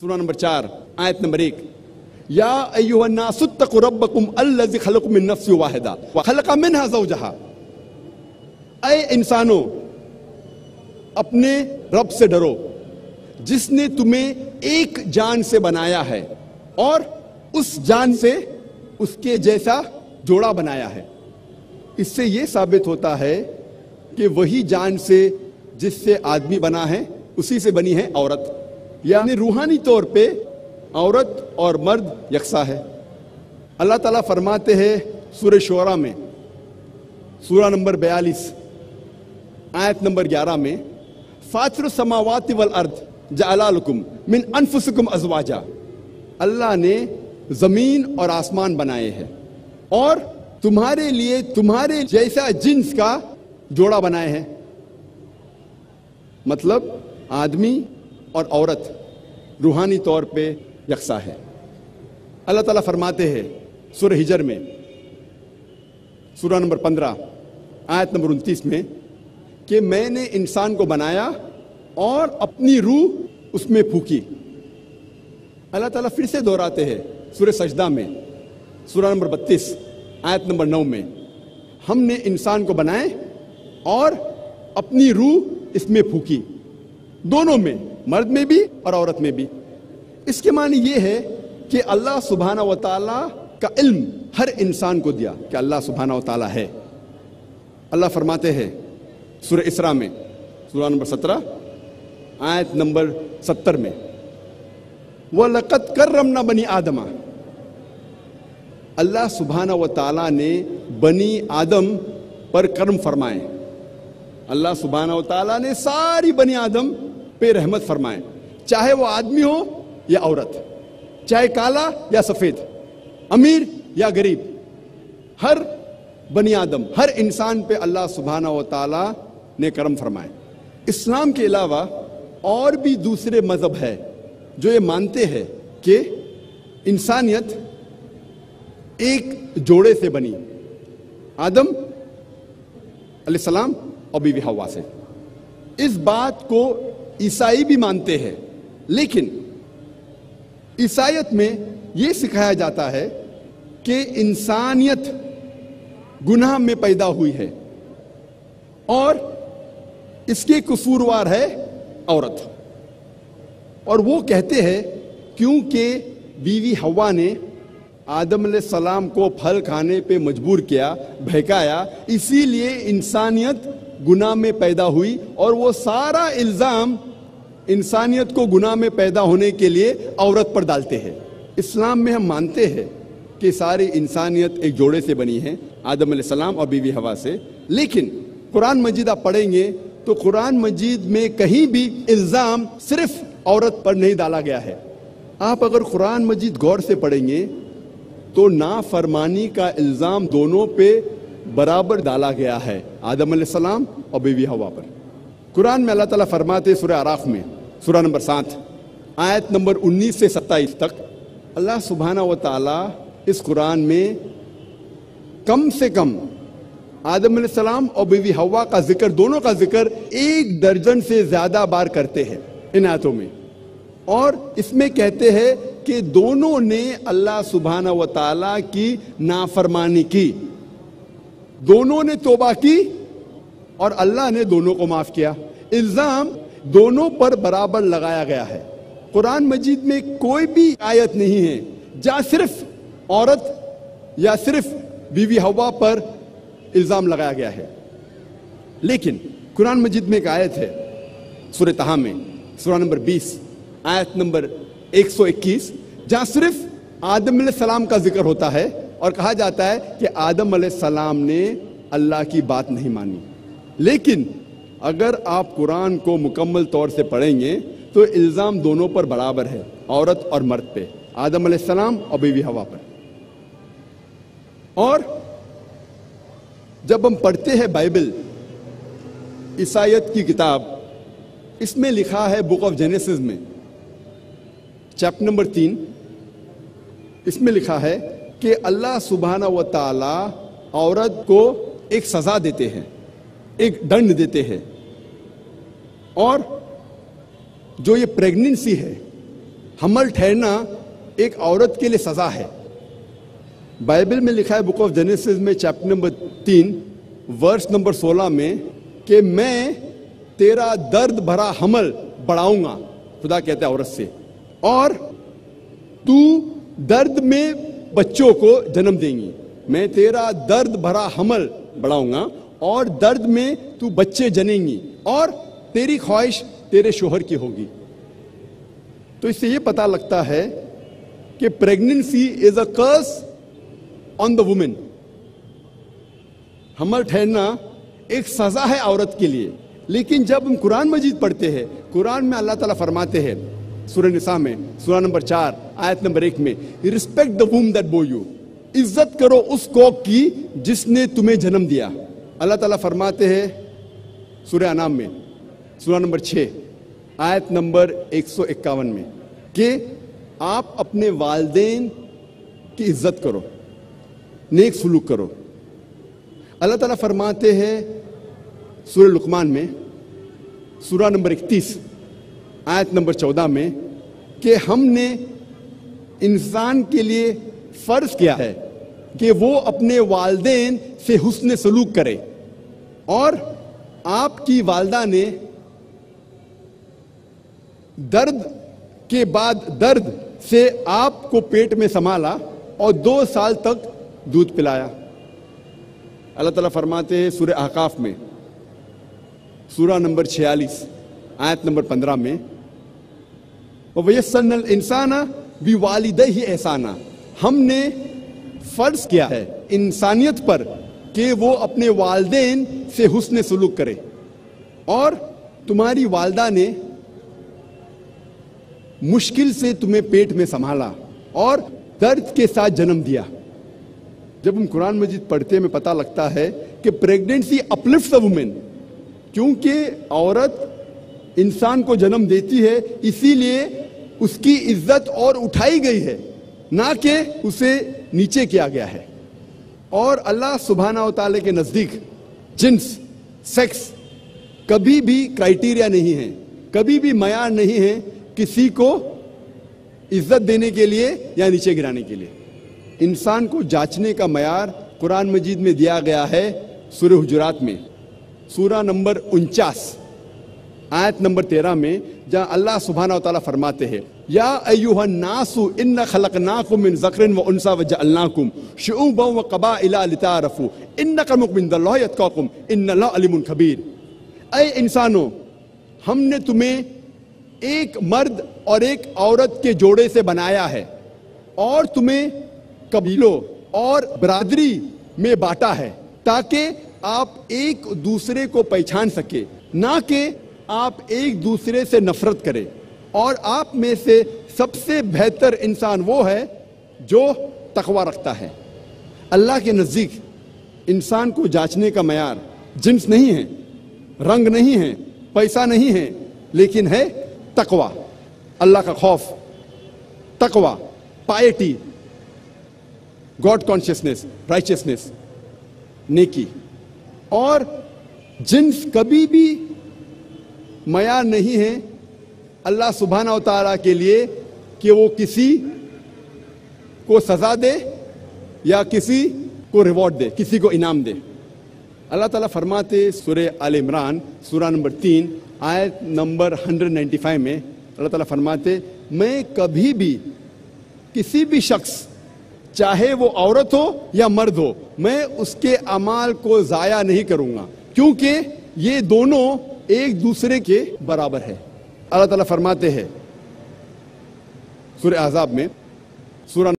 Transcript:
سورہ نمبر 4 آیت نمبر 1، یا ایھا الناس اتقوا ربکم الذی خلقکم من نفس واحدہ وخلق منها زوجہا، اے انسانوں اپنے رب سے ڈرو جس نے تمہیں ایک جان سے بنایا ہے اور اس جان سے اس کے جیسا جوڑا بنایا ہے۔ اس سے یہ ثابت ہوتا ہے کہ وہی جان سے جس سے آدمی بنا ہے اسی سے بنی ہے عورت، یعنی روحانی طور پہ عورت اور مرد یکساں ہے۔ اللہ تعالیٰ فرماتے ہیں سورہ شعراء میں سورہ نمبر 42 آیت نمبر 11 میں، فاطر السماوات والارض جعل لکم من انفسکم ازواجا، اللہ نے زمین اور آسمان بنائے ہیں اور تمہارے لیے تمہارے جیسا جنس کا جوڑا بنائے ہیں، مطلب آدمی اور عورت روحانی طور پہ یکساں ہے۔ اللہ تعالیٰ فرماتے ہیں سورہ ہجر میں سورہ نمبر 15 آیت نمبر 29 میں کہ میں نے انسان کو بنایا اور اپنی روح اس میں پھونکی۔ اللہ تعالیٰ پھر سے دہراتے ہیں سورہ سجدہ میں سورہ نمبر 32 آیت نمبر 9 میں، ہم نے انسان کو بنائے اور اپنی روح اس میں پھونکی، دونوں میں، مرد میں بھی اور عورت میں بھی۔ اس کے معنی یہ ہے کہ اللہ سبحانہ و تعالیٰ کا علم ہر انسان کو دیا کہ اللہ سبحانہ و تعالیٰ ہے۔ اللہ فرماتے ہیں سورہ اسراء میں سورہ نمبر 17 آیت نمبر 70 میں، وَلَقَدْ كَرَّمْنَا بَنِي آدَمَ، اللہ سبحانہ و تعالیٰ نے بنی آدم پر کرم فرمائے۔ اللہ سبحانہ و تعالیٰ نے ساری بنی آدم پہ رحمت فرمائے، چاہے وہ آدمی ہو یا عورت، چاہے کالا یا سفید، امیر یا غریب، ہر بنی آدم، ہر انسان پہ اللہ سبحانہ و تعالیٰ نے کرم فرمائے۔ اسلام کے علاوہ اور بھی دوسرے مذہب ہے جو یہ مانتے ہیں کہ انسانیت ایک جوڑے سے بنی، آدم علیہ السلام اور بیوی حوا سے۔ اس بات کو عیسائی بھی مانتے ہیں، لیکن عیسائیت میں یہ سکھایا جاتا ہے کہ انسانیت گناہ میں پیدا ہوئی ہے اور اس کے قصوروار ہے عورت، اور وہ کہتے ہیں کیونکہ بیوی حوا نے آدم علیہ السلام کو پھل کھانے پہ مجبور کیا، بہکایا، اسی لیے انسانیت گناہ میں پیدا ہوئی، اور وہ سارا الزام انسانیت کو گناہ میں پیدا ہونے کے لیے عورت پر ڈالتے ہیں۔ اسلام میں ہم مانتے ہیں کہ ساری انسانیت ایک جوڑے سے بنی ہے، آدم علیہ السلام اور بیوی حوا سے، لیکن قرآن مجید آپ پڑھیں گے تو قرآن مجید میں کہیں بھی الزام صرف عورت پر نہیں ڈالا گیا ہے۔ آپ اگر قرآن مجید غور سے پڑھیں گے تو نافرمانی کا الزام دونوں پہ برابر ڈالا گیا ہے، آدم علیہ السلام اور بیوی حوا پر۔ قرآن میں اللہ تعالیٰ فرماتے سورہ اعراف میں سورہ نمبر 7 آیت نمبر 19 سے 27 تک، اللہ سبحانہ و تعالیٰ اس قرآن میں کم سے کم آدم علیہ السلام اور بیوی حوا کا ذکر، دونوں کا ذکر 1 درجن سے زیادہ بار کرتے ہیں ان آیتوں میں، اور اس میں کہتے ہیں کہ دونوں نے اللہ سبحانہ و تعالیٰ کی نافرمانی کی، دونوں نے توبہ کی اور اللہ نے دونوں کو معاف کیا۔ الزام دونوں پر برابر لگایا گیا ہے۔ قرآن مجید میں کوئی بھی آیت نہیں ہے جہاں صرف عورت یا صرف بیوی حوا پر الزام لگایا گیا ہے، لیکن قرآن مجید میں ایک آیت ہے سورہ طٰہٰ میں سورہ نمبر 20 آیت نمبر 121 جہاں صرف آدم علیہ السلام کا ذکر ہوتا ہے اور کہا جاتا ہے کہ آدم علیہ السلام نے اللہ کی بات نہیں مانی، لیکن اگر آپ قرآن کو مکمل طور سے پڑھیں گے تو الزام دونوں پر برابر ہے، عورت اور مرد پہ، آدم علیہ السلام اور بیوی حوا پر۔ اور جب ہم پڑھتے ہیں بائبل، عیسائیت کی کتاب، اس میں لکھا ہے بک آف جینیسس میں چیپٹر نمبر 3، اس میں لکھا ہے کہ اللہ سبحانہ و تعالی عورت کو ایک سزا دیتے ہیں، ایک دنڈ دیتے ہیں، اور جو یہ پریگننسی ہے حمل ٹھہرنا ایک عورت کے لیے سزا ہے۔ بائبل میں لکھا ہے بک آف جینیسس میں چیپٹر نمبر 3 ورس نمبر 16 میں کہ میں تیرا درد بھرا حمل بڑھاؤں گا، خدا کہتا ہے عورت سے، اور تو درد میں بچوں کو جنم دیں گی۔ میں تیرا درد بھرا حمل بڑھاؤں گا اور درد میں تو بچے جنیں گی، اور تیری خواہش تیرے شوہر کی ہوگی۔ تو اس سے یہ پتہ لگتا ہے کہ pregnancy is a Chris on the woman. حمل ٹھہرنا ایک سزا ہے عورت کے لیے۔ لیکن جب ہم قرآن مجید پڑھتے ہیں، قرآن میں اللہ تعالیٰ فرماتے ہیں سورہ نساء میں سورہ نمبر 4 آیت نمبر 1 میں، respect the womb that bore you, عزت کرو اس کوکھ کی جس نے تمہیں جنم دیا۔ اللہ تعالیٰ فرماتے ہیں سورہ انعام میں سورہ نمبر 6 آیت نمبر 151 میں کہ آپ اپنے والدین کی عزت کرو، نیک سلوک کرو۔ اللہ تعالیٰ فرماتے ہیں سورہ لقمان میں سورہ نمبر 31 آیت نمبر 14 میں کہ ہم نے انسان کے لیے فرض کیا ہے کہ وہ اپنے والدین سے حسن سلوک کرے، اور آپ کی والدہ نے درد کے بعد درد سے آپ کو پیٹ میں سنبھالا اور 2 سال تک دودھ پلایا۔ اللہ تعالیٰ فرماتے ہیں سورہ احقاف میں سورہ نمبر 46 آیت نمبر 15 میں، وَيَسَّرْنَا الْإِنسَانَ بِوَالِدَيْهِ احسانا، ہم نے فرض کیا ہے انسانیت پر کہ وہ اپنے والدین سے حسن سلوک کرے، اور تمہاری والدہ نے مشکل سے تمہیں پیٹ میں سنبھالا اور درد کے ساتھ جنم دیا۔ جب ہم قرآن مجید پڑھتے ہیں ہمیں پتہ لگتا ہے کہ پریگننسی اپلفٹس اے وومن، کیونکہ عورت انسان کو جنم دیتی ہے اسی لیے اس کی عزت اور اٹھائی گئی ہے، نہ کہ اسے نیچے کیا گیا ہے۔ اور اللہ سبحانہ و تعالی کے نزدیک جنس، سیکس کبھی بھی کرائٹیریا نہیں ہے، کبھی بھی معیار نہیں ہے کسی کو عزت دینے کے لیے یا نیچے گرانے کے لیے۔ انسان کو جانچنے کا معیار قرآن مجید میں دیا گیا ہے سورہ حجرات میں سورہ نمبر 49 آیت نمبر 13 میں، جہاں اللہ سبحانہ و تعالیٰ فرماتے ہیں یا ایھا الناس ان خلقناکم من ذکر و انثی وجعلناکم شعوبا وقبائل لتعارفوا ان اکرمکم عند اللہ اتقاکم ان اللہ علیم خبیر۔ اے انسانوں، ہم نے تمہیں ایک مرد اور ایک عورت کے جوڑے سے بنایا ہے اور تمہیں قبیلوں اور برادری میں بانٹا ہے تاکہ آپ ایک دوسرے کو پہچان سکے، نہ کہ آپ ایک دوسرے سے نفرت کریں۔ اور آپ میں سے سب سے بہتر انسان وہ ہے جو تقوی رکھتا ہے۔ اللہ کے نزدیک انسان کو جانچنے کا معیار جنس نہیں ہے، رنگ نہیں ہے، پیسہ نہیں ہے، لیکن ہے تقوی، اللہ کا خوف، تقوی، پائٹی، گاڈ کانشیسنس، رائچسنس، نیکی۔ اور جنس کبھی بھی معیار نہیں ہے اللہ سبحانہ و تعالیٰ کے لیے کہ وہ کسی کو سزا دے یا کسی کو ریوارڈ دے، کسی کو انعام دے۔ اللہ تعالیٰ فرماتے سورہ آل عمران سورہ نمبر 3 آیت نمبر 195 میں اللہ تعالیٰ فرماتے میں کبھی بھی کسی بھی شخص چاہے وہ عورت ہو یا مرد ہو میں اس کے اعمال کو ضائع نہیں کروں گا، کیونکہ یہ دونوں ایک دوسرے کے برابر ہے۔ اللہ تعالیٰ فرماتے ہیں سورہ احزاب میں سورہ